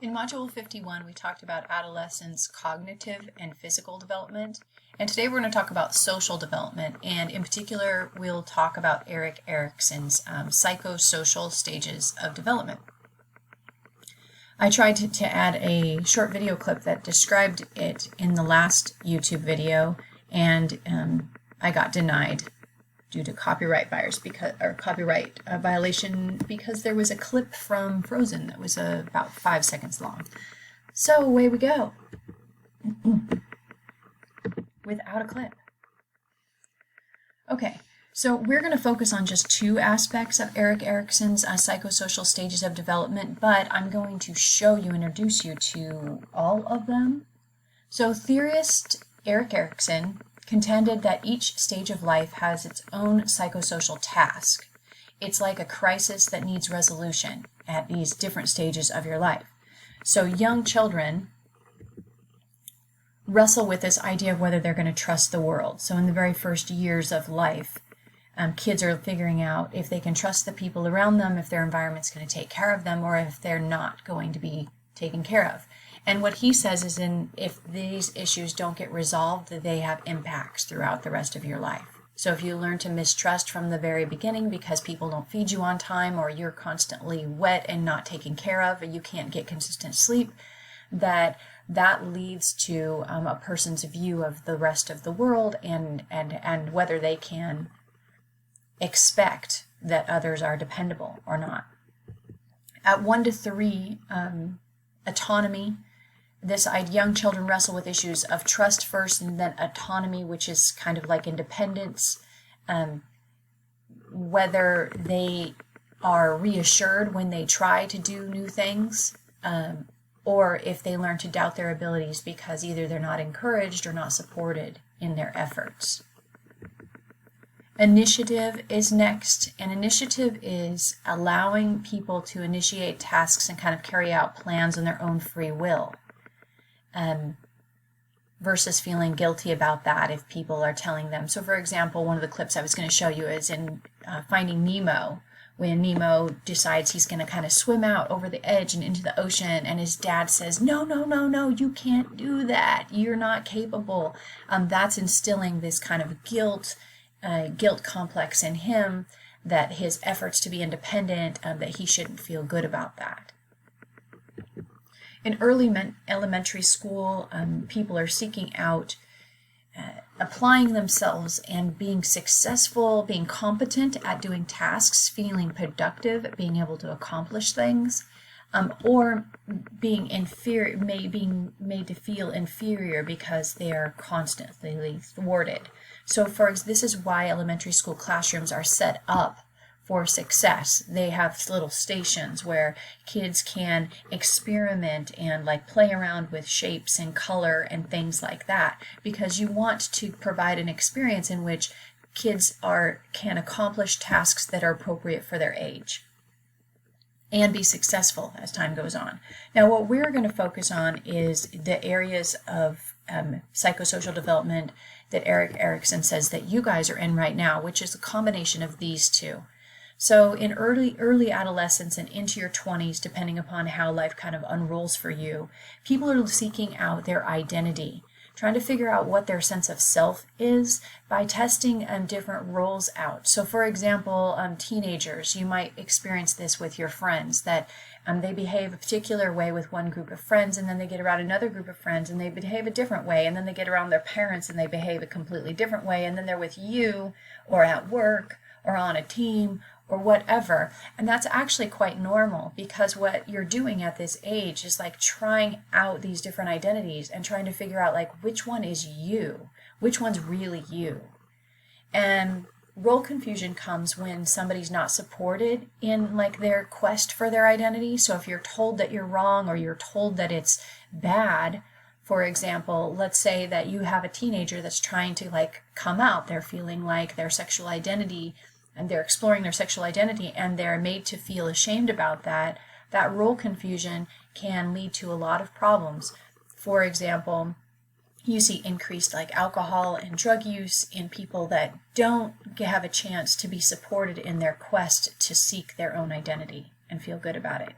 In Module 51, we talked about adolescents' cognitive and physical development, and today we're going to talk about social development, and in particular, we'll talk about Erickson's psychosocial stages of development. I tried to add a short video clip that described it in the last YouTube video, and I got denied due to copyright violation because there was a clip from Frozen that was about 5 seconds long. So away we go without a clip. Okay, so we're going to focus on just two aspects of Erickson's psychosocial stages of development, but I'm going to introduce you to all of them. So theorist Erickson contended that each stage of life has its own psychosocial task. It's like a crisis that needs resolution at these different stages of your life. So young children wrestle with this idea of whether they're going to trust the world. So in the very first years of life, kids are figuring out if they can trust the people around them, if their environment's going to take care of them, or if they're not going to be taken care of. And what he says is if these issues don't get resolved, they have impacts throughout the rest of your life. So if you learn to mistrust from the very beginning because people don't feed you on time, or you're constantly wet and not taken care of, or you can't get consistent sleep, that leads to a person's view of the rest of the world and whether they can expect that others are dependable or not. At 1 to 3, autonomy. Young children wrestle with issues of trust first, and then autonomy, which is kind of like independence, whether they are reassured when they try to do new things, or if they learn to doubt their abilities because either they're not encouraged or not supported in their efforts. Initiative is next, and initiative is allowing people to initiate tasks and kind of carry out plans on their own free will. Versus feeling guilty about that if people are telling them. So for example, one of the clips I was going to show you is in Finding Nemo, when Nemo decides he's going to kind of swim out over the edge and into the ocean, and his dad says, no, you can't do that, you're not capable. That's instilling this kind of guilt complex in him, that his efforts to be independent, that he shouldn't feel good about that. In early elementary school, people are seeking out applying themselves and being successful, being competent at doing tasks, feeling productive, being able to accomplish things, or being made to feel inferior because they are constantly thwarted. So this is why elementary school classrooms are set up for success. They have little stations where kids can experiment and play around with shapes and color and things like that, because you want to provide an experience in which kids can accomplish tasks that are appropriate for their age and be successful as time goes on. Now, what we're going to focus on is the areas of psychosocial development that Erickson says that you guys are in right now, which is a combination of these two. So in early adolescence and into your 20s, depending upon how life kind of unrolls for you, people are seeking out their identity, trying to figure out what their sense of self is by testing different roles out. So for example, teenagers, you might experience this with your friends, that they behave a particular way with one group of friends, and then they get around another group of friends and they behave a different way, and then they get around their parents and they behave a completely different way, and then they're with you or at work or on a team or whatever. And that's actually quite normal, because what you're doing at this age is trying out these different identities and trying to figure out which one is you, which one's really you. And role confusion comes when somebody's not supported in their quest for their identity. So if you're told that you're wrong, or you're told that it's bad, for example, let's say that you have a teenager that's trying to come out, they're feeling their sexual identity, and they're exploring their sexual identity, and they're made to feel ashamed about that. That role confusion can lead to a lot of problems. For example, you see increased alcohol and drug use in people that don't have a chance to be supported in their quest to seek their own identity and feel good about it.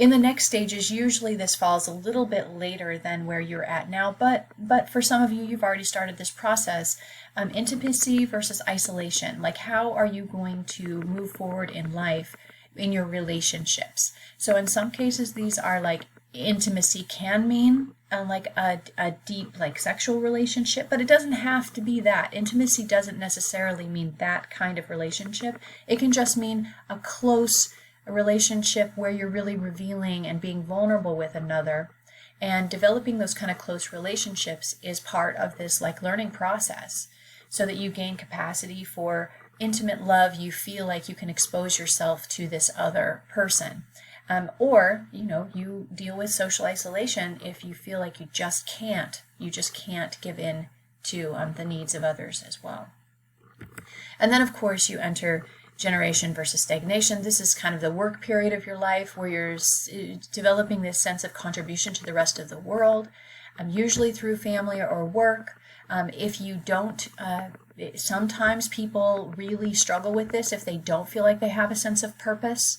In the next stages, usually this falls a little bit later than where you're at now, but for some of you, you've already started this process. Intimacy versus isolation. Like, how are you going to move forward in life in your relationships? So in some cases, these are like intimacy can mean like a deep like sexual relationship, but it doesn't have to be that. Intimacy doesn't necessarily mean that kind of relationship. It can just mean a close relationship where you're really revealing and being vulnerable with another. And developing those kind of close relationships is part of this like learning process, so that you gain capacity for intimate love. You feel like you can expose yourself to this other person. Or, you deal with social isolation if you feel like you just can't give in to the needs of others as well. And then, of course, you enter generation versus stagnation. This is kind of the work period of your life where you're developing this sense of contribution to the rest of the world, usually through family or work. If you don't, sometimes people really struggle with this if they don't feel like they have a sense of purpose.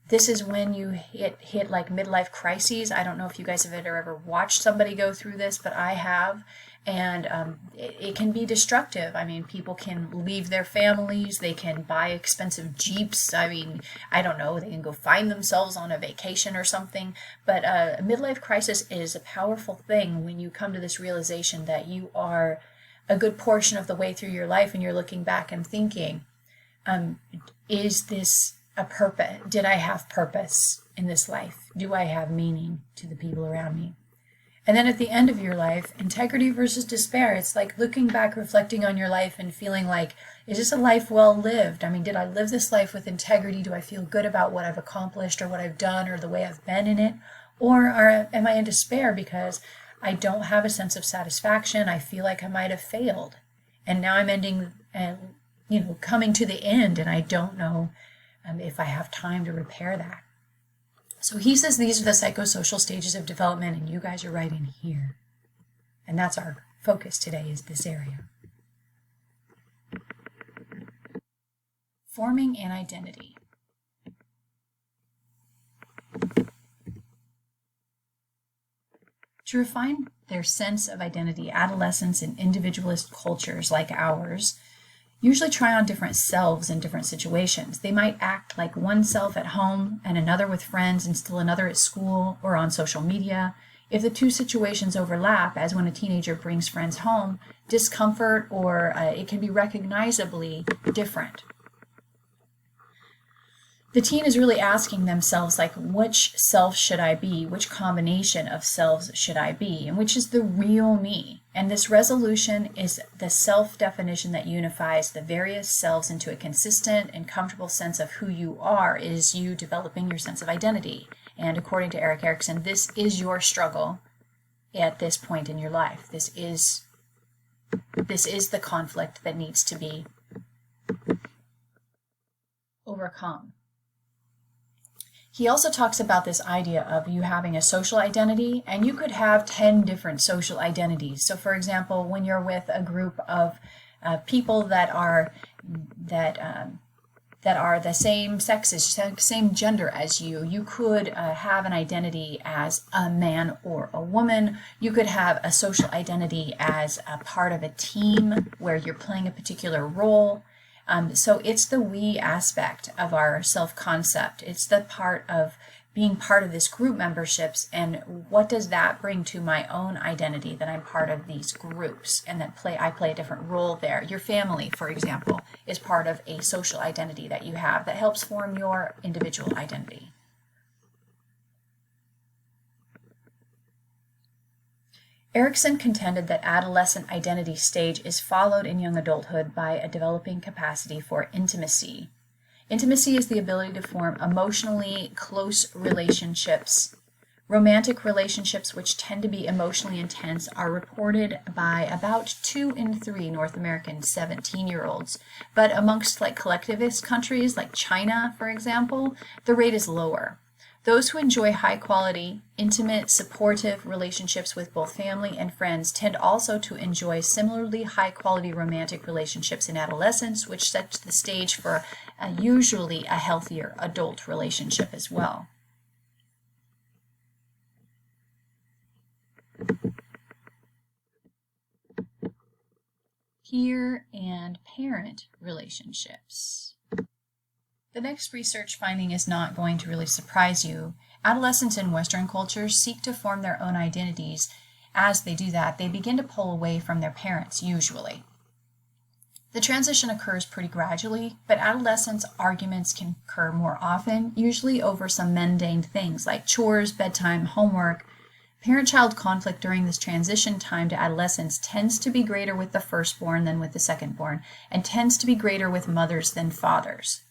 This is when you hit like midlife crises. I don't know if you guys have ever watched somebody go through this, but I have. And it can be destructive. I mean, people can leave their families. They can buy expensive Jeeps. I mean, I don't know. They can go find themselves on a vacation or something. But a midlife crisis is a powerful thing when you come to this realization that you are a good portion of the way through your life and you're looking back and thinking, is this a purpose? Did I have purpose in this life? Do I have meaning to the people around me? And then at the end of your life, integrity versus despair. It's like looking back, reflecting on your life and feeling like, is this a life well lived? I mean, did I live this life with integrity? Do I feel good about what I've accomplished or what I've done or the way I've been in it? Or am I in despair because I don't have a sense of satisfaction? I feel like I might have failed. And now I'm ending, coming to the end, and I don't know if I have time to repair that. So he says these are the psychosocial stages of development, and you guys are right in here. And that's our focus today, is this area. Forming an identity. To refine their sense of identity, adolescents in individualist cultures like ours usually try on different selves in different situations. They might act like one self at home and another with friends and still another at school or on social media. If the two situations overlap, as when a teenager brings friends home, discomfort or it can be recognizably different. The teen is really asking themselves, like, which self should I be? Which combination of selves should I be? And which is the real me? And this resolution is the self-definition that unifies the various selves into a consistent and comfortable sense of who you are. It is you developing your sense of identity. And according to Erickson, this is your struggle at this point in your life. This is the conflict that needs to be overcome. He also talks about this idea of you having a social identity, and you could have 10 different social identities. So for example, when you're with a group of people that are the same sexes, same gender as you, you could have an identity as a man or a woman. You could have a social identity as a part of a team where you're playing a particular role. So it's the we aspect of our self-concept. It's the part of being part of this group memberships, and what does that bring to my own identity that I'm part of these groups and that I play a different role there. Your family, for example, is part of a social identity that you have that helps form your individual identity. Erickson contended that adolescent identity stage is followed in young adulthood by a developing capacity for intimacy. Intimacy is the ability to form emotionally close relationships. Romantic relationships, which tend to be emotionally intense, are reported by about 2 in 3 North American 17-year-olds. But amongst like collectivist countries like China, for example, the rate is lower. Those who enjoy high-quality, intimate, supportive relationships with both family and friends tend also to enjoy similarly high-quality romantic relationships in adolescence, which sets the stage for usually a healthier adult relationship as well. peer and parent relationships. The next research finding is not going to really surprise you. Adolescents in Western cultures seek to form their own identities. As they do that, they begin to pull away from their parents, usually. The transition occurs pretty gradually, but adolescents' arguments can occur more often, usually over some mundane things like chores, bedtime, homework. Parent-child conflict during this transition time to adolescence tends to be greater with the firstborn than with the secondborn, and tends to be greater with mothers than fathers.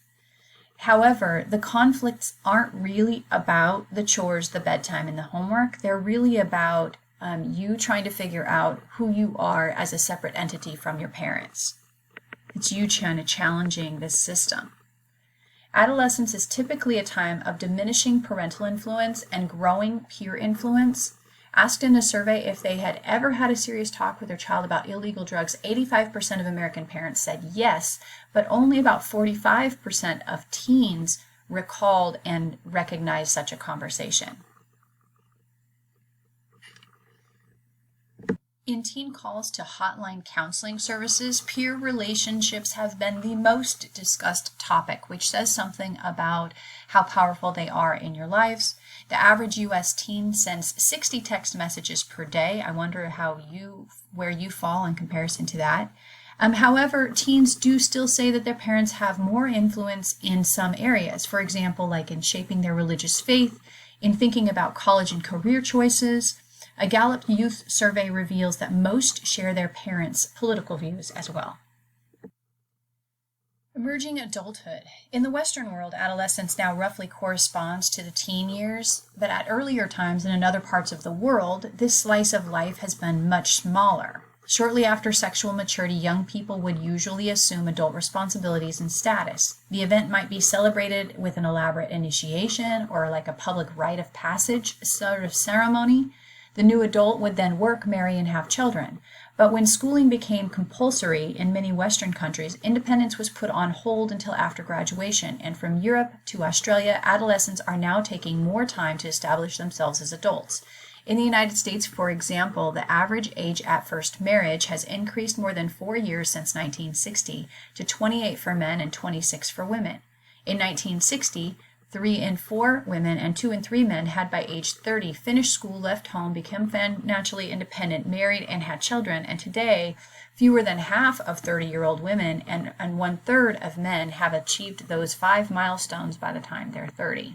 However, the conflicts aren't really about the chores, the bedtime, and the homework. They're really about you trying to figure out who you are as a separate entity from your parents. It's you kind of challenging this system. Adolescence is typically a time of diminishing parental influence and growing peer influence. Asked in a survey if they had ever had a serious talk with their child about illegal drugs, 85% of American parents said yes, but only about 45% of teens recalled and recognized such a conversation. In teen calls to hotline counseling services, peer relationships have been the most discussed topic, which says something about how powerful they are in your lives. The average U.S. teen sends 60 text messages per day. I wonder where you fall in comparison to that. However, teens do still say that their parents have more influence in some areas. For example, like in shaping their religious faith, in thinking about college and career choices. A Gallup youth survey reveals that most share their parents' political views as well. Emerging adulthood. In the Western world, adolescence now roughly corresponds to the teen years, but at earlier times and in other parts of the world, this slice of life has been much smaller. Shortly after sexual maturity, young people would usually assume adult responsibilities and status. The event might be celebrated with an elaborate initiation or like a public rite of passage sort of ceremony. The new adult would then work, marry, and have children. But when schooling became compulsory in many Western countries, independence was put on hold until after graduation, and from Europe to Australia, adolescents are now taking more time to establish themselves as adults. In the United States, for example, the average age at first marriage has increased more than 4 years since 1960 to 28 for men and 26 for women. In 1960, 3 in 4 women and 2 in 3 men had by age 30 finished school, left home, become financially independent, married, and had children. And today, fewer than half of 30-year-old women and 1/3 of men have achieved those 5 milestones by the time they're 30.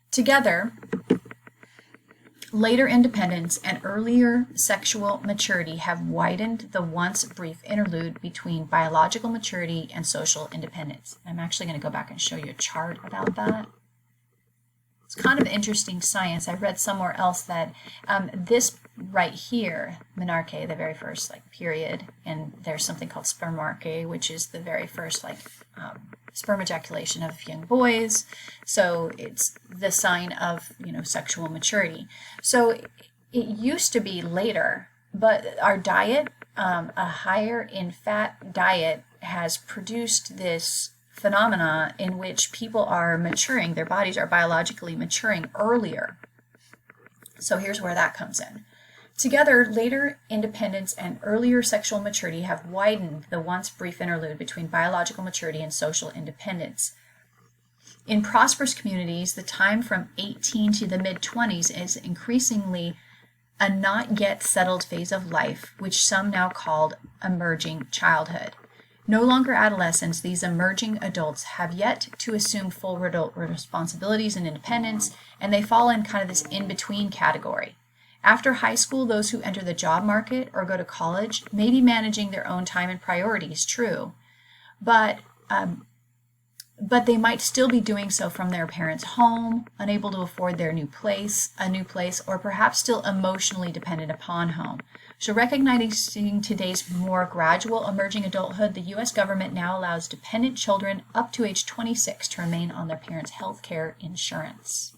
Together, later independence and earlier sexual maturity have widened the once brief interlude between biological maturity and social independence. I'm actually going to go back and show you a chart about that. It's kind of interesting science. I read somewhere else that this right here, menarche, the very first period, and there's something called spermarche, which is the very first sperm ejaculation of young boys. So it's the sign of sexual maturity. So it used to be later, but our diet, a higher in fat diet, has produced this phenomena in which people are maturing, their bodies are biologically maturing earlier. So here's where that comes in. Together, later independence and earlier sexual maturity have widened the once brief interlude between biological maturity and social independence. In prosperous communities, the time from 18 to the mid-20s is increasingly a not yet settled phase of life, which some now call emerging childhood. No longer adolescents, these emerging adults have yet to assume full adult responsibilities and independence, and they fall in kind of this in-between category. After high school, those who enter the job market or go to college may be managing their own time and priorities, true, but they might still be doing so from their parents' home, unable to afford a new place, or perhaps still emotionally dependent upon home. So recognizing today's more gradual emerging adulthood, the U.S. government now allows dependent children up to age 26 to remain on their parents' health care insurance.